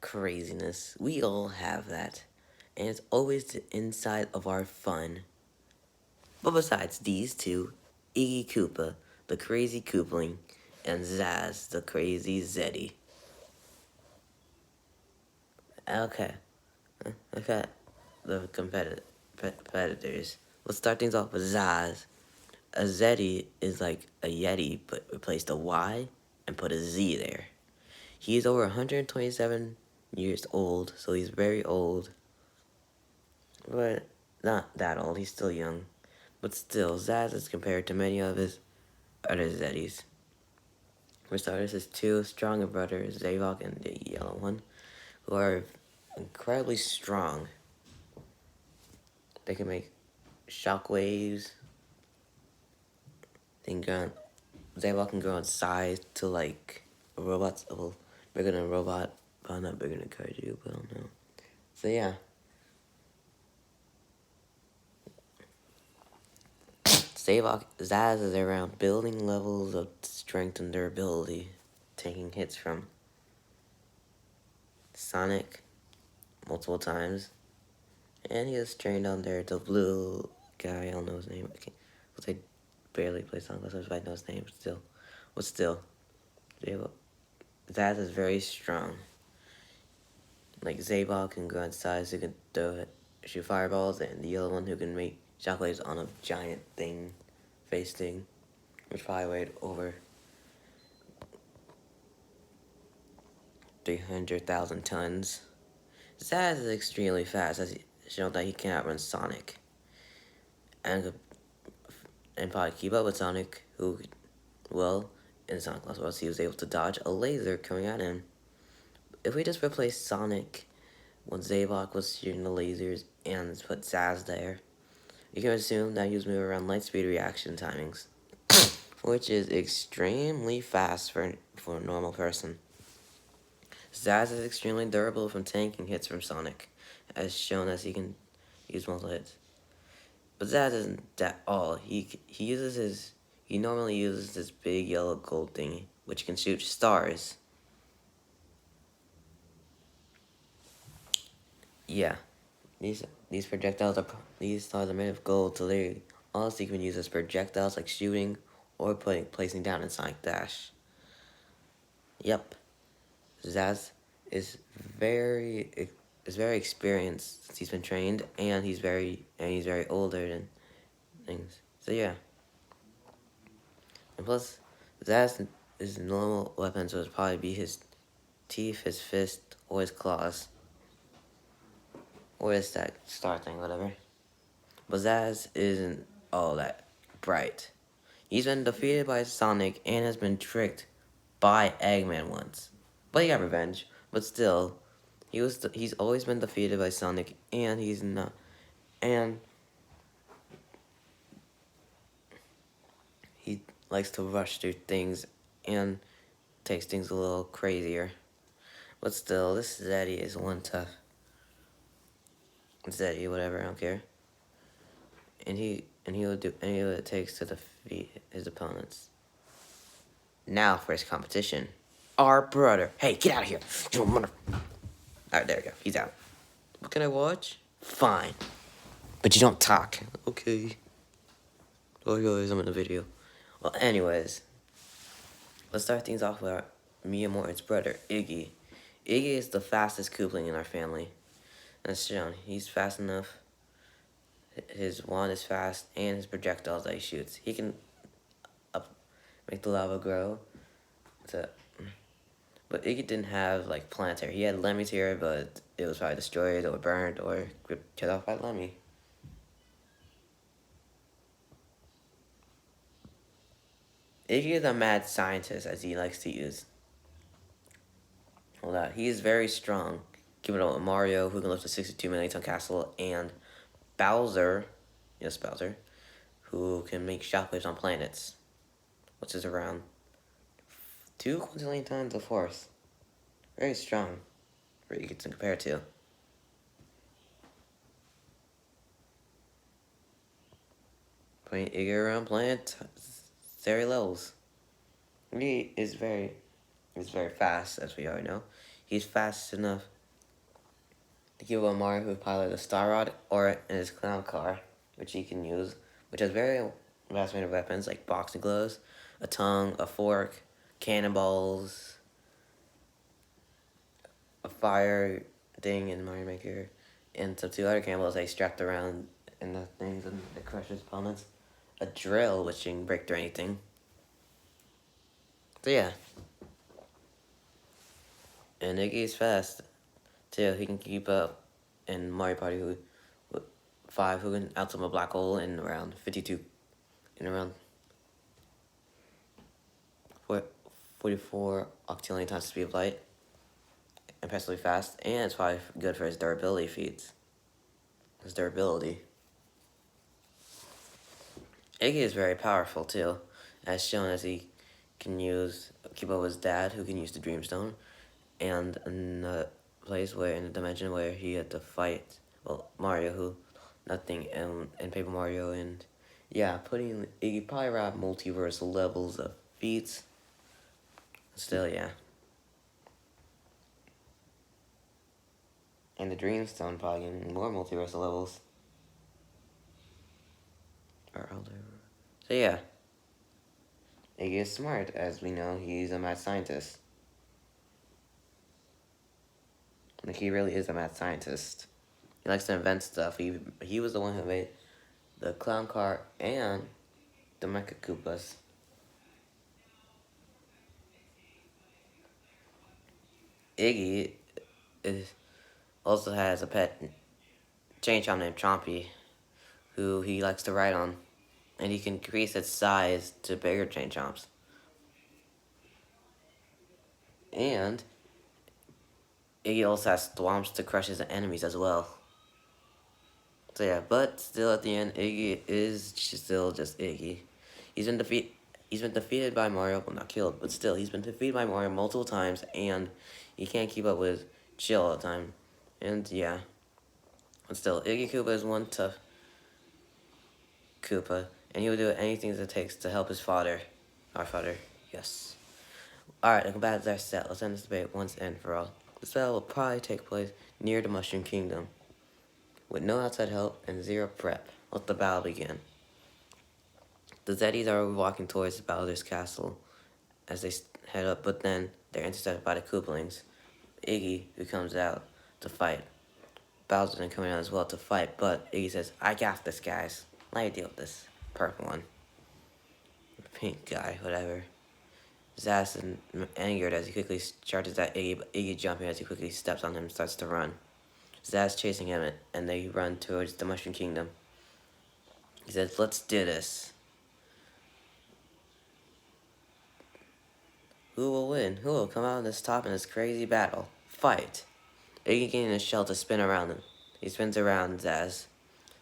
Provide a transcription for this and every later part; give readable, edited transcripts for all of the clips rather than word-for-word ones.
craziness. We all have that. And it's always the inside of our fun. But besides these two, Iggy Koopa, the crazy Koopling, and Zazz, the crazy Zeti. Okay, okay, the competitors. Let's start things off with Zazz. A Zeti is like a Yeti, but replace the Y and put a Z there. He's over 127 years old, so he's very old. But not that old, he's still young. But still, Zaz is compared to many of his other Zetis. For starters, his two stronger brothers, Zavok and the yellow one, who are incredibly strong. They can make shockwaves. They can grow, Zavok can grow in size to like a robot's level, bigger than a robot, but not bigger than Kaiju, but I don't know. So yeah. Zavok, Zaz is around building levels of strength and durability, taking hits from Sonic multiple times. And he is trained under the blue guy, I don't know his name. I barely play Sonic, so I know his name still. But still, Zaz is very strong. Like Zabok can go in size, who can shoot fireballs, and the yellow one who can make shockwaves on a giant thing, face thing, which probably weighed over 300,000 tons. Zaz is extremely fast, as he shown that he can outrun Sonic, and probably keep up with Sonic, who, well, in Sonic Lost Worlds, he was able to dodge a laser coming at him. If we just replace Sonic when Zavok was shooting the lasers and put Zaz there, you can assume that he was moving around light speed reaction timings, which is extremely fast for a normal person. Zaz is extremely durable from tanking hits from Sonic, as shown as he can use multiple hits. But Zaz isn't that all. He normally uses this big yellow gold thingy, which can shoot stars. Yeah, these projectiles these stars are made of gold, so they also can use as projectiles like shooting or placing down in Sonic Dash. Yep, Zaz is very experienced since he's been trained, and he's very older than things. So yeah, and plus Zaz his normal weapons would probably be his teeth, his fist, or his claws, or his that star thing, whatever. But Zaz isn't all that bright. He's been defeated by Sonic and has been tricked by Eggman once. But he got revenge. But still, he's always been defeated by Sonic, and he's not. And he likes to rush through things and takes things a little crazier. But still, this Zeti is one tough Zeti, whatever, I don't care. And he will do any of it takes to defeat his opponents. Now for his competition. Our brother. Hey, get out of here. Alright, there we go. He's out. What can I watch? Fine. But you don't talk. Okay. Oh, guys, I'm in the video. Well, anyways. Let's start things off with Mia Morton's brother, Iggy. Iggy is the fastest Koopling in our family. That's shown. He's fast enough. His wand is fast, and his projectiles that he shoots. He can make the lava grow. But Iggy didn't have like planetary. He had Lemmy's here, but it was probably destroyed or burned or killed off by Lemmy. Iggy is a mad scientist, as he likes to use. Hold on. He is very strong. Keeping up with Mario, who can lift a 62 million ton castle, and Bowser, yes, Bowser, who can make shockwaves on planets, which is around 2 quintillion tons of force. Very strong, for Iggy to compare to. Putting Iggy around planet, very levels. He is very fast, as we already know. he's fast enough to keep up with Mario, who piloted a Star Rod, or in his clown car, which he can use, which has very vast range of weapons like boxing gloves, a tongue, a fork, cannonballs, a fire thing in Mario Maker, and some two other cannonballs they strapped around in the things and it crushes opponents. A drill which can break through anything. So yeah. And Iggy is fast too. He can keep up in Mario Party who 5 who can outswim a black hole in around 52 in around 44 octillion times the speed of light. Impressively fast, and it's probably good for his durability feats. His durability. Iggy is very powerful too, as shown as he can keep up with his dad, who can use the Dreamstone, and in a in a dimension where he had to fight, well, Mario, who nothing in Paper Mario, and yeah, putting Iggy probably around multiverse levels of feats. Still, yeah. And the Dreamstone probably getting more multiverse levels. So yeah. Iggy is smart, as we know, he's a mad scientist. Like, he really is a mad scientist. He likes to invent stuff. He was the one who made the clown car and the Mecha Koopas. Iggy is also has a pet chain chomp named Chompy, who he likes to ride on, and he can increase its size to bigger chain chomps. And Iggy also has thwomps to crush his enemies as well. So yeah, but still at the end, Iggy is still just Iggy. He's been defeat. He's been defeated by Mario, well not killed, but still he's been defeated by Mario multiple times, and he can't keep up with Chill all the time. And yeah, but still, Iggy Koopa is one tough Koopa, and he will do anything that it takes to help his father, our father. Yes. All right, welcome back to our set. Let's end this debate once and for all. This battle will probably take place near the Mushroom Kingdom, with no outside help and zero prep. Let the battle begin. The Zetis are walking towards Bowser's castle as they head up, but then they're intercepted by the Koopalings. Iggy, who comes out to fight. Bowser then coming out as well to fight, but Iggy says, I got this, guys. Let me deal with this purple one. Pink guy, whatever. Zazz is angered as he quickly charges at Iggy, but Iggy jumping as he quickly steps on him and starts to run. Zazz chasing him, and they run towards the Mushroom Kingdom. He says, let's do this. Who will win? Who will come out on this top in this crazy battle? Fight! Iggy getting his shell to spin around him. He spins around Zazz.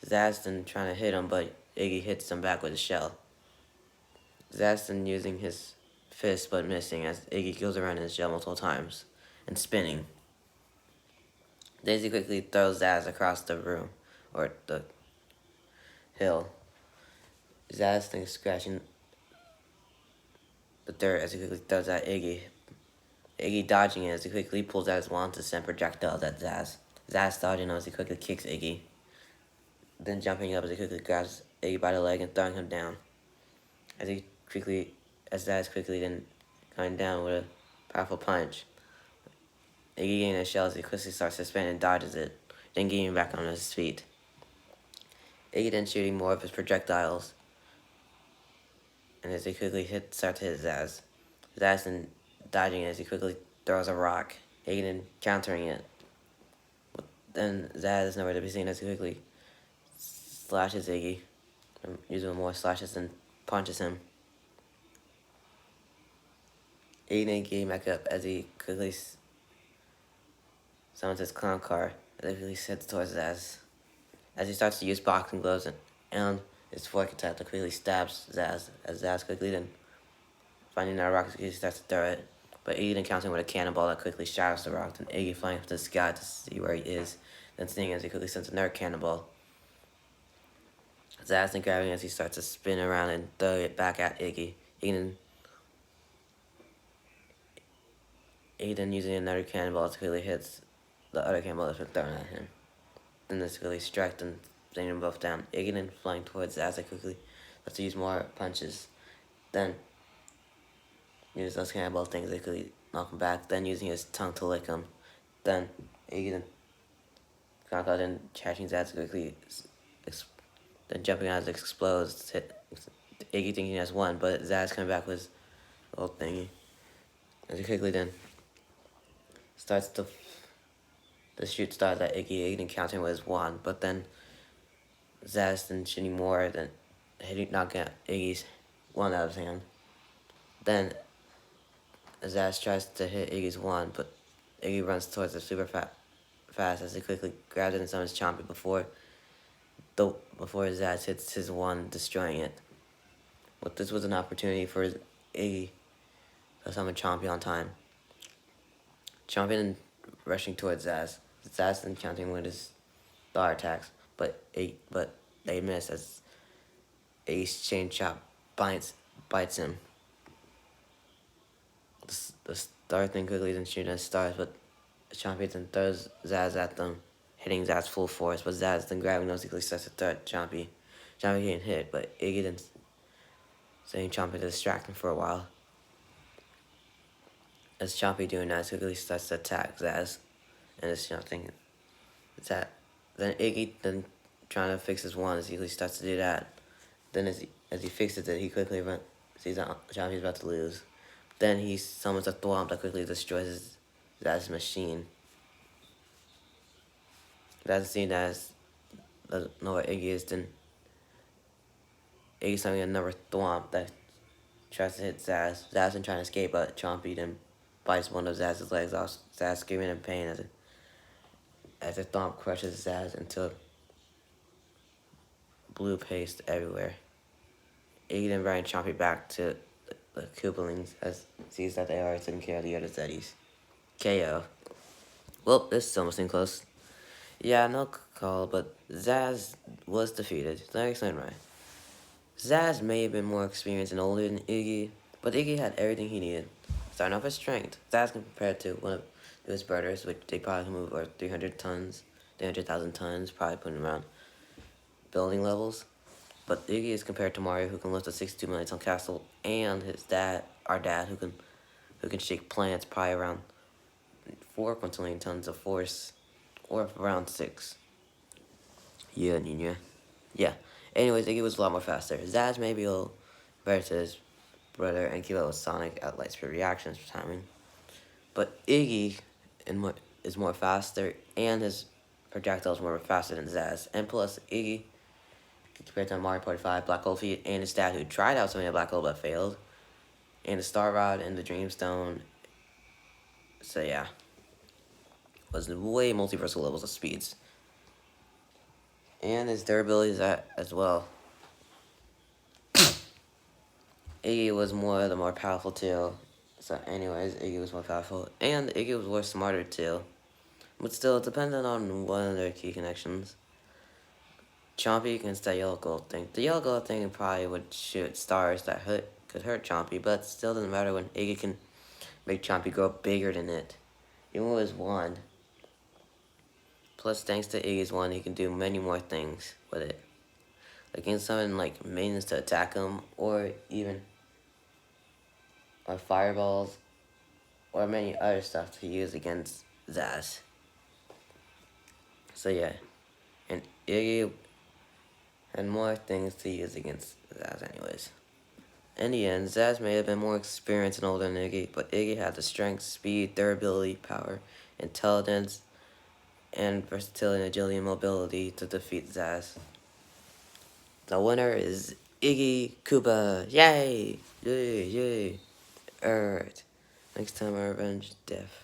Zazz then trying to hit him, but Iggy hits him back with his shell. Zazz then using his fist but missing as Iggy goes around in his shell multiple times and spinning. Daisy quickly throws Zazz across the room, or the hill. Zazz then scratching the dirt as he quickly throws at Iggy. Iggy dodging it as he quickly pulls out his wand to send projectiles at Zazz. Zazz dodging him as he quickly kicks Iggy. Then jumping up as he quickly grabs Iggy by the leg and throwing him down. As Zazz quickly then going down with a powerful punch. Iggy getting his shell as he quickly starts to spin and dodges it, then getting back on his feet. Iggy then shooting more of his projectiles, and as he quickly starts to hit Zazz. Zazz then dodging it as he quickly throws a rock, Iggy then countering it. Then Zazz is nowhere to be seen as he quickly slashes Iggy, using more slashes and punches him. Iggy then getting back up as he quickly summons his clown car as he quickly heads towards Zazz. As he starts to use boxing gloves and his fork attack to quickly stabs Zazz, as Zazz quickly then finding that rock, he starts to throw it. But Iggy then countering with a cannonball that quickly shatters the rock, and Iggy flying up to the sky to see where he is, then seeing as he quickly sends another cannonball. Zazz then grabbing as he starts to spin around and throw it back at Iggy. Iggy then Iggy then using another cannonball to quickly hits the other cannonball that's been thrown at him. Then this quickly strikes them, bringing them both down. Iggy then flying towards Zazz quickly lets to use more punches. Then use those cannonball things that quickly knock him back. Then using his tongue to lick him. Then Iggy then knockout and catching Zazz quickly. Then jumping out as it explodes. Iggy thinking he has won, but Zazz coming back with his little thingy. As he quickly then starts to the shoot starts at Iggy and countering with his wand, but then Zaz then shooting more than hitting knocking out Iggy's wand out of his hand. Then Zaz tries to hit Iggy's wand, but Iggy runs towards it super fast as he quickly grabs it and summons Chompy before Zaz hits his wand, destroying it. But this was an opportunity for Iggy to summon Chompy on time. Chompy then rushing towards Zaz. Zaz then counting with his star attacks, but they miss as Iggy's chain chop bites him. The star thing quickly then shooting at stars, but Chompy then throws Zaz at them, hitting Zaz full force, but Zaz then grabbing those quickly starts to throw at Chompy. Chompy getting hit, but Iggy then saying Chompy to distract him for a while. As Chompy doing that, quickly starts to attack Zaz, and it's thinking that. Then Iggy then trying to fix his wand as he starts to do that. Then as he fixes it, he quickly sees that Chompy's about to lose. Then he summons a thwomp that quickly destroys Zaz's machine. That's seen as know what Iggy is. Then Iggy summoning another thwomp that tries to hit Zaz. Zaz then trying to escape, but Chompy then bites one of Zaz's legs off. Zaz screaming in pain as the thump crushes Zaz until blue paste everywhere. Iggy then bringing Chompy back to the Koopalings as sees that they are taking care of the other zetis. KO. Well, this is almost close. Yeah, no call, but Zaz was defeated. Let me explain why. Zaz may have been more experienced and older than Iggy, but Iggy had everything he needed. Starting off with strength, Zaz compared to one of his brothers, which they probably can move over 300 tons, 300,000 tons, probably putting around building levels. But Iggy is compared to Mario, who can lift a 62 million ton castle, and his dad, our dad, who can shake plants, probably around 4 quintillion tons of force, or around 6. Yeah, Nina. Yeah. Anyways, Iggy was a lot more faster. Zaz may be a little better to his brother and keep up with Sonic at light speed reactions for timing. But Iggy is more faster, and his projectiles more faster than Zaz. And plus, Iggy, compared to Mario Party 5, Black Hole Feet, and his dad, who tried out something at Black Hole but failed, and the Star Rod and the Dreamstone. So yeah, was way multiversal levels of speeds. And his durability is that as well. Iggy was the more powerful too. So anyways, Iggy was more powerful. And Iggy was more smarter too. But still, it depended on one of their key connections. Chompy against that yellow gold thing. The yellow gold thing probably would shoot stars that could hurt Chompy, but it still doesn't matter when Iggy can make Chompy grow bigger than it. Even with his wand. Plus, thanks to Iggy's wand, he can do many more things with it. Like, he can summon, like, minions to attack him, or even fireballs, or many other stuff to use against Zaz. So, yeah. And Iggy had more things to use against Zaz anyways. In the end, Zaz may have been more experienced and older than Iggy, but Iggy had the strength, speed, durability, power, intelligence, and versatility and agility and mobility to defeat Zaz. The winner is Iggy Koopa. Yay! Yay, yay. Alright. Next time I revenge death.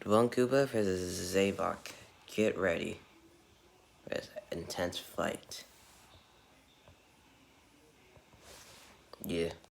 One Koopa versus Zavok. Get ready for this intense fight. Yeah.